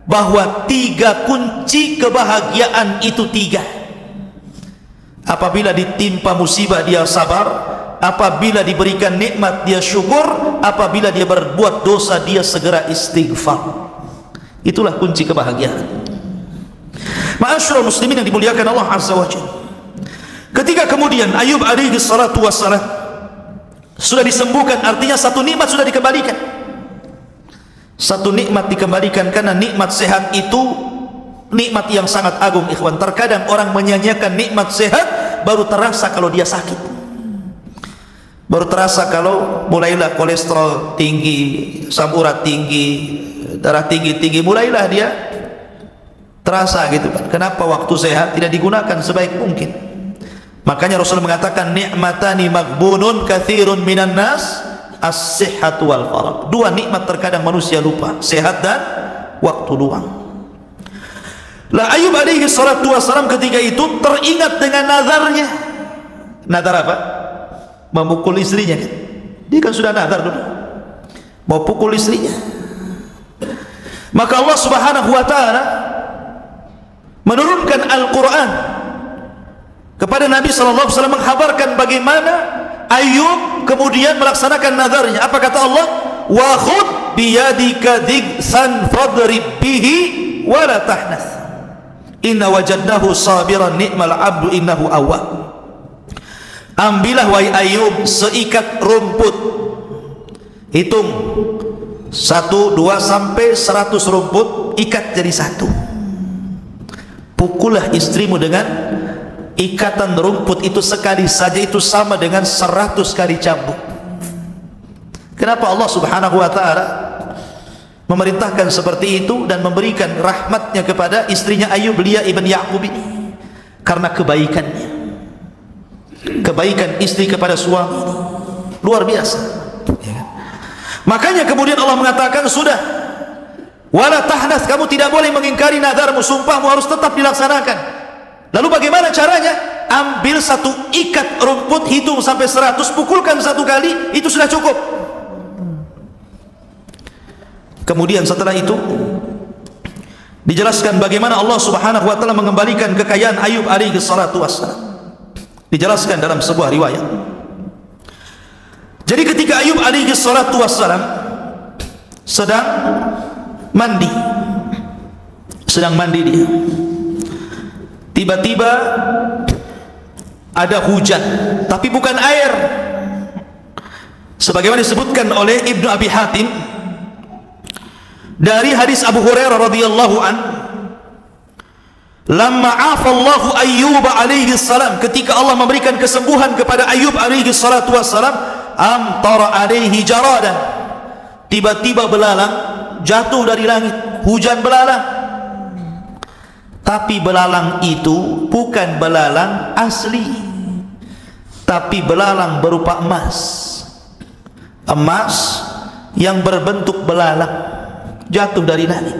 bahwa 3 kunci kebahagiaan itu 3. Apabila ditimpa musibah dia sabar, apabila diberikan nikmat dia syukur, apabila dia berbuat dosa dia segera istighfar. Itulah kunci kebahagiaan. Ma'asyiral muslimin yang dimuliakan Allah Azza wa Jalla, ketika kemudian Ayub alaihi salatu wassalam sudah disembuhkan, artinya satu nikmat sudah dikembalikan. Satu nikmat dikembalikan, karena nikmat sehat itu nikmat yang sangat agung, ikhwan. Terkadang orang menyanyiakan nikmat sehat baru terasa kalau dia sakit, baru terasa kalau mulailah kolesterol tinggi, asam urat tinggi, darah tinggi, mulailah dia terasa gitu kan. Kenapa waktu sehat tidak digunakan sebaik mungkin? Makanya Rasul mengatakan ni'matani maghbunun katsirun minan nas as-sihhatu wal farag. 2 nikmat terkadang manusia lupa, sehat dan waktu luang. Lah Ayub alaihi salatu wassalam ketika itu teringat dengan nazarnya. Nazar apa? Memukul istrinya kan. Dia kan sudah nazar dulu mau pukul istrinya. Maka Allah Subhanahu wa taala menurunkan Al-Qur'an kepada Nabi sallallahu alaihi wasallam mengkhabarkan bagaimana Ayub kemudian melaksanakan nazarnya. Apa kata Allah? Wa khudh biyadika dhigsan fadrib bihi wa la tahnas inna wajadnahu sabiran ni'mal 'abdu innahu awwab. Ambillah wahai Ayub seikat rumput, hitung 1, 2 sampai 100 rumput, ikat jadi 1. Pukullah istrimu dengan ikatan rumput itu sekali saja, itu sama dengan 100 kali cambuk. Kenapa Allah Subhanahu wa taala memerintahkan seperti itu dan memberikan rahmatnya kepada istrinya Ayub, Lia ibn Ya'qub ini, karena kebaikan istri kepada suami ini luar biasa, ya. Makanya kemudian Allah mengatakan, sudah, wala tahnas, kamu tidak boleh mengingkari nadarmu, sumpahmu harus tetap dilaksanakan. Lalu bagaimana caranya? Ambil satu ikat rumput, hitung sampai 100, pukulkan satu kali, itu sudah cukup. Kemudian setelah itu dijelaskan bagaimana Allah Subhanahu wa taala mengembalikan kekayaan Ayub alaihi salatu wassalam. Dijelaskan dalam sebuah riwayat. Jadi ketika Ayub alaihi salatu wassalam sedang mandi dia, tiba-tiba ada hujan, tapi bukan air, sebagaimana disebutkan oleh Ibnu Abi Hatim dari hadis Abu Hurairah radhiyallahu an, lamma afallahu Ayyub alaihi salam, ketika Allah memberikan kesembuhan kepada Ayub alaihi salatu wassalam, amtara alaihi jaradan, tiba-tiba belalang jatuh dari langit, hujan belalang. Tapi belalang itu bukan belalang asli, tapi belalang berupa emas yang berbentuk belalang, jatuh dari langit,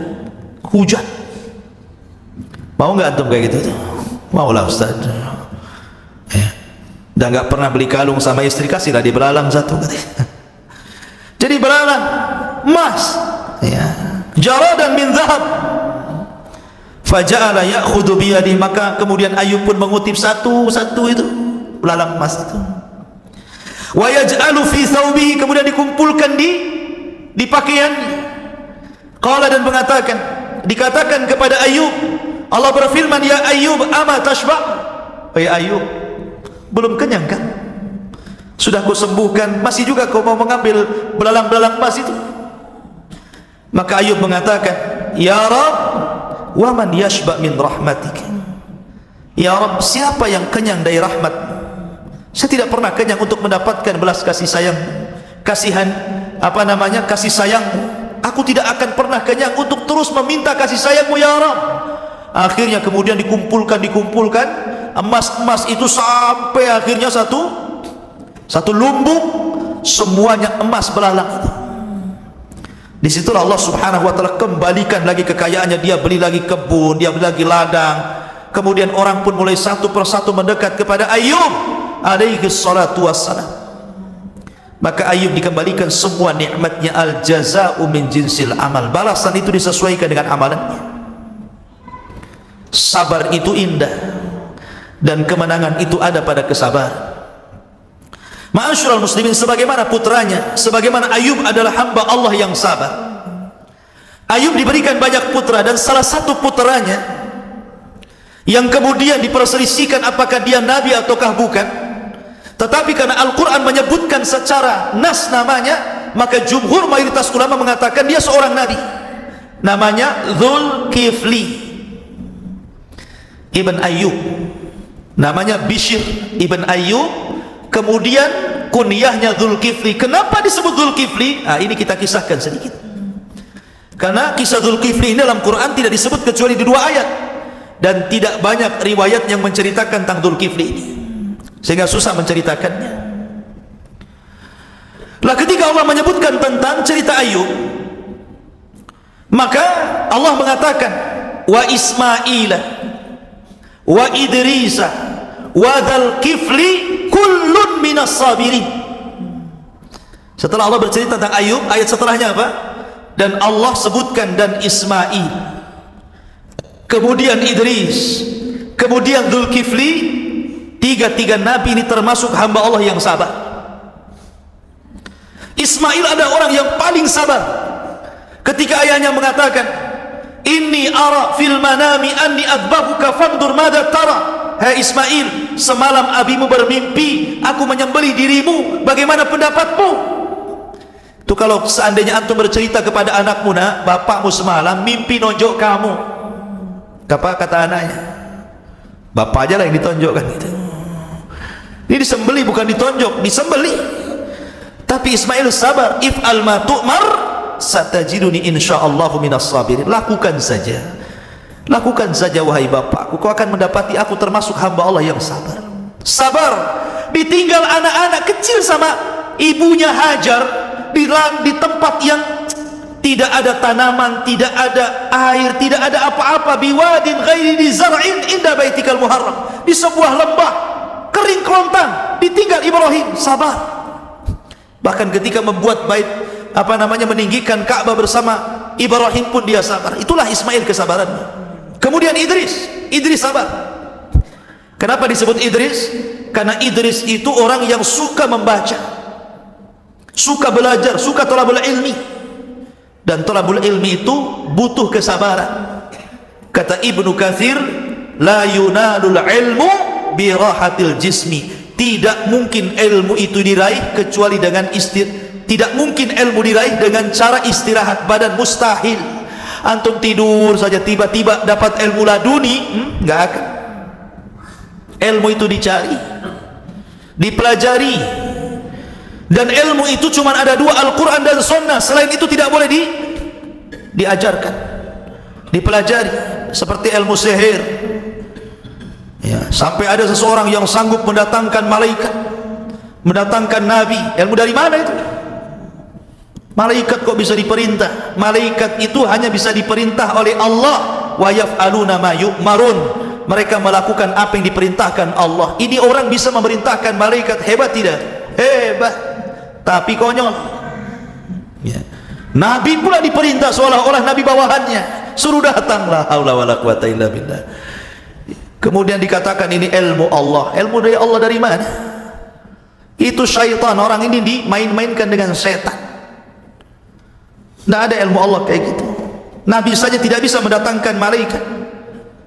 hujan. Mau nggak antum kayak gitu? Mau lah Ustaz. Dan nggak pernah beli kalung sama istri, kasihlah di belalang satu. Jadi belalang emas, ya, jaradan min zahab. Faja'ala ya'khudhu biyadihi, maka kemudian Ayub pun mengutip satu-satu itu belalang emas itu. Wa yaj'alu fi thawbihi, kemudian dikumpulkan di pakaiannya. Qala, dan dikatakan kepada Ayub, Allah berfirman, ya Ayub, ama tashba', ya Ayub, belum kenyang kan? Sudah kau sembuhkan, masih juga kau mau mengambil belalang-belalang emas itu? Maka Ayub mengatakan, ya Rabb, wa man yashba' min rahmatik, ya Rabb, siapa yang kenyang dari rahmat? Saya tidak pernah kenyang untuk mendapatkan belas kasih sayang, kasih sayang. Aku tidak akan pernah kenyang untuk terus meminta kasih sayangmu ya Rabb. Akhirnya kemudian dikumpulkan emas-emas itu sampai akhirnya satu lumbung, semuanya emas belalang itu. Disitulah Allah Subhanahu wa taala kembalikan lagi kekayaannya. Dia beli lagi kebun, dia beli lagi ladang. Kemudian orang pun mulai satu persatu mendekat kepada Ayub alaihi salatu wassalam. Maka Ayub dikembalikan semua nikmatnya. Al jazaa'u min jinsil amal, balasan itu disesuaikan dengan amalannya. Sabar itu indah, dan kemenangan itu ada pada kesabaran. Ma'asyiral muslimin, sebagaimana putranya, sebagaimana Ayub adalah hamba Allah yang sabar. Ayub diberikan banyak putra, dan salah satu putranya yang kemudian diperselisihkan apakah dia nabi ataukah bukan, tetapi karena Al-Quran menyebutkan secara nas namanya, maka jumhur mayoritas ulama mengatakan dia seorang nabi. Namanya Dzulkifli ibn Ayub, namanya Bishr ibn Ayub. Kemudian kunyahnya Dzulkifli. Kenapa disebut Dzulkifli? Ini kita kisahkan sedikit. Karena kisah Dzulkifli ini dalam Quran tidak disebut kecuali di 2 ayat, dan tidak banyak riwayat yang menceritakan tentang Dzulkifli ini, sehingga susah menceritakannya. Lah ketika Allah menyebutkan tentang cerita Ayub, maka Allah mengatakan, wa Ismaila wa Idrisa wa Dzulkifli kullun minas sabirin. Setelah Allah bercerita tentang Ayub, ayat setelahnya apa? Dan Allah sebutkan, dan Ismail, kemudian Idris, kemudian Dzulkifli. Tiga nabi ini termasuk hamba Allah yang sabar. Ismail ada orang yang paling sabar. Ketika ayahnya mengatakan, inni ara fil manami anni adbahuka fandur madza tara. Hai Ismail, semalam abimu bermimpi aku menyembelih dirimu, bagaimana pendapatmu? Itu kalau seandainya antum bercerita kepada anakmu, nak, bapakmu semalam mimpi nonjok kamu. Apa kata anaknya? Bapak aja lah yang ditonjokkan gitu. Ini disembelih, bukan ditonjok, disembelih. Tapi Ismail sabar. If'al ma tu'mar satajiduni insyaallahu minas sabirin. Lakukan saja wahai bapakku, kau akan mendapati aku termasuk hamba Allah yang sabar. Sabar ditinggal anak-anak kecil sama ibunya Hajar di tempat yang tidak ada tanaman, tidak ada air, tidak ada apa-apa, biwadin ghairi zar'in inda baitikal muharram, di sebuah lembah kering kerontang, ditinggal Ibrahim. Sabar. Bahkan ketika membuat bait meninggikan Ka'bah bersama Ibrahim pun dia sabar. Itulah Ismail kesabarannya. Kemudian Idris sabar. Kenapa disebut Idris? Karena Idris itu orang yang suka membaca, suka belajar, suka thalabul ilmi. Dan thalabul ilmi itu butuh kesabaran. Kata Ibnu Katsir, la yunalul ilmu bi rahatil jismi. Tidak mungkin ilmu itu diraih kecuali dengan tidak mungkin ilmu diraih dengan cara istirahat badan, mustahil. Antum tidur saja tiba-tiba dapat ilmu laduni, enggak akan. Ilmu itu dicari, dipelajari, dan ilmu itu cuma ada dua, Al-Quran dan Sunnah. Selain itu tidak boleh diajarkan, dipelajari. Seperti ilmu sihir ya, sampai ada seseorang yang sanggup mendatangkan malaikat, mendatangkan nabi. Ilmu dari mana itu? Malaikat kok bisa diperintah? Malaikat itu hanya bisa diperintah oleh Allah. Wa yaf'aluna ma yu'marun. Mereka melakukan apa yang diperintahkan Allah. Ini orang bisa memerintahkan malaikat, hebat tidak? Hebat, tapi konyol ya. Nabi pula diperintah seolah-olah nabi bawahannya, suruh datang. La haula wala quwata illa billah. Kemudian dikatakan ini ilmu Allah. Ilmu dari Allah dari mana? Itu syaitan. Orang ini dimain-mainkan dengan setan. Tidak ada ilmu Allah kayak gitu. Nabi saja tidak bisa mendatangkan malaikat.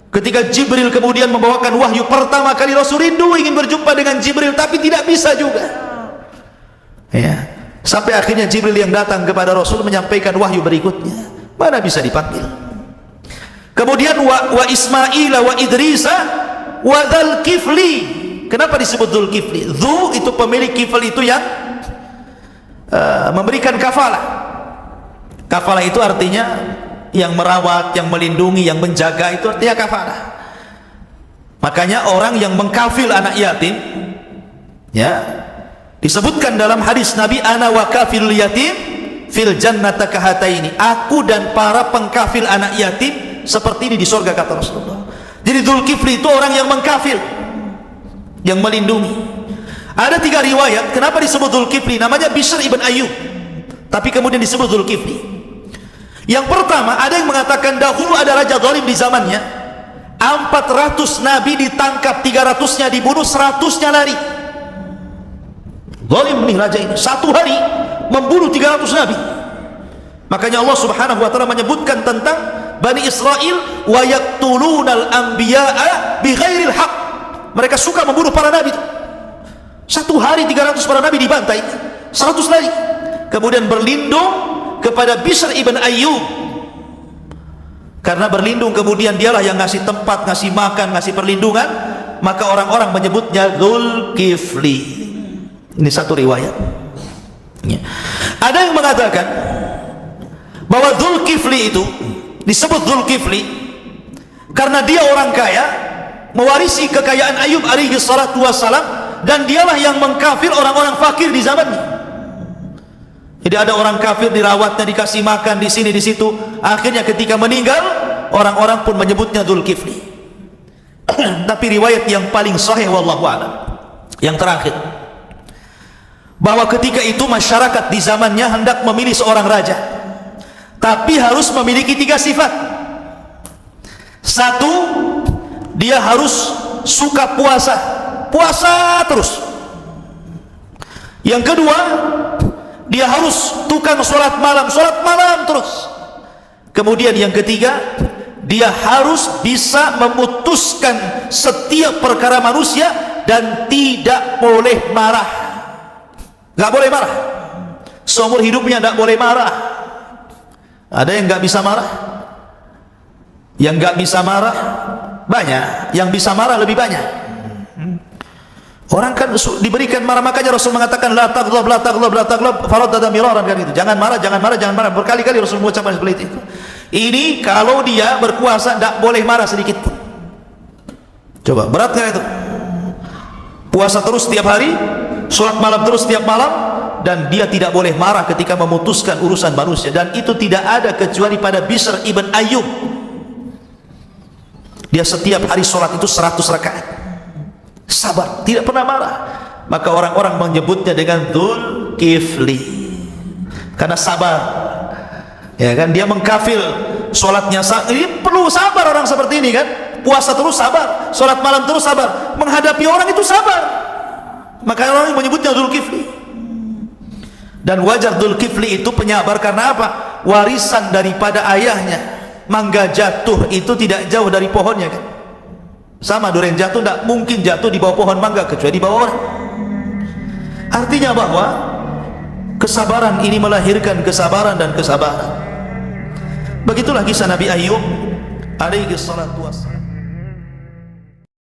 Ketika Jibril kemudian membawakan wahyu pertama kali, Rasul rindu ingin berjumpa dengan Jibril, tapi tidak bisa juga ya. Sampai akhirnya Jibril yang datang kepada Rasul menyampaikan wahyu berikutnya. Mana bisa dipanggil. Kemudian wa Ismail wa Idrisa wa Dzul Kifli. Kenapa disebut Dzul Kifli? Dzu itu pemilik, Kifl itu yang memberikan kafalah. Kafalah itu artinya yang merawat, yang melindungi, yang menjaga, itu artinya kafalah. Makanya orang yang mengkafil anak yatim ya, disebutkan dalam hadis Nabi, ana wa kafil yatim fil jannata kahataini. Aku dan para pengkafil anak yatim seperti ini di surga, kata Rasulullah. Jadi Dzul Kifli itu orang yang mengkafil, yang melindungi. Ada 3 riwayat kenapa disebut Dzul Kifli. Namanya Bishr ibn Ayyub, tapi kemudian disebut Dzul Kifli. Yang pertama, ada yang mengatakan dahulu ada raja zalim di zamannya. 400 nabi ditangkap, 300-nya dibunuh, 100-nya lari. Zalim nih raja ini, satu hari membunuh 300 nabi. Makanya Allah Subhanahu wa taala menyebutkan tentang Bani Israel, wa yaqtulunal anbiya'a bighairil haq. Mereka suka membunuh para nabi. Satu hari 300 para nabi dibantai, 100 lari. Kemudian berlindung kepada Bishr ibn Ayyub. Karena berlindung, kemudian dialah yang ngasih tempat, ngasih makan, ngasih perlindungan, maka orang-orang menyebutnya Dzul Kifli. Ini satu riwayat ya. Ada yang mengatakan bahwa Dzul Kifli itu disebut Dzul Kifli karena dia orang kaya, mewarisi kekayaan Ayub alaihi salatu wassalam, dan dialah yang mengkafir orang-orang fakir di zamannya. Jadi ada orang kafir, dirawatnya, dikasih makan di sini di situ. Akhirnya ketika meninggal, orang-orang pun menyebutnya Dzul Kifli. Tapi riwayat yang paling sahih wallahu a'lam, yang terakhir, bahwa ketika itu masyarakat di zamannya hendak memilih seorang raja, tapi harus memiliki 3 sifat. 1, dia harus suka puasa terus. Yang kedua, dia harus tukang sholat malam terus. Kemudian yang ketiga, dia harus bisa memutuskan setiap perkara manusia dan tidak boleh marah. Gak boleh marah. Seumur hidupnya gak boleh marah. Ada yang gak bisa marah? Yang gak bisa marah banyak, yang bisa marah lebih banyak. Orang kan diberikan marah, makanya Rasul mengatakan la taghlab, la taghlab, la taghlab, faradada miraran, kan itu. Jangan marah, jangan marah, jangan marah. Berkali-kali Rasul mengucapkan seperti itu. Ini kalau dia berpuasa tidak boleh marah sedikit pun. Coba, berat kan itu? Puasa terus setiap hari, sholat malam terus setiap malam, dan dia tidak boleh marah ketika memutuskan urusan manusia. Dan itu tidak ada kecuali pada Bishr ibn Ayyub. Dia setiap hari sholat itu 100 rakaat. Sabar, tidak pernah marah. Maka orang-orang menyebutnya dengan Dzul Kifli, karena sabar. Ya kan, dia mengkafil sholatnya. Ini perlu sabar orang seperti ini kan. Puasa terus sabar, sholat malam terus sabar, menghadapi orang itu sabar. Maka orang menyebutnya Dzul Kifli. Dan wajar Dzul Kifli itu penyabar karena apa? Warisan daripada ayahnya. Mangga jatuh itu tidak jauh dari pohonnya kan. Sama, durian jatuh tidak mungkin jatuh di bawah pohon mangga kecuali di bawah orang. Artinya bahwa kesabaran ini melahirkan kesabaran dan kesabaran. Begitulah kisah Nabi Ayyub alaihi salatu wassalam.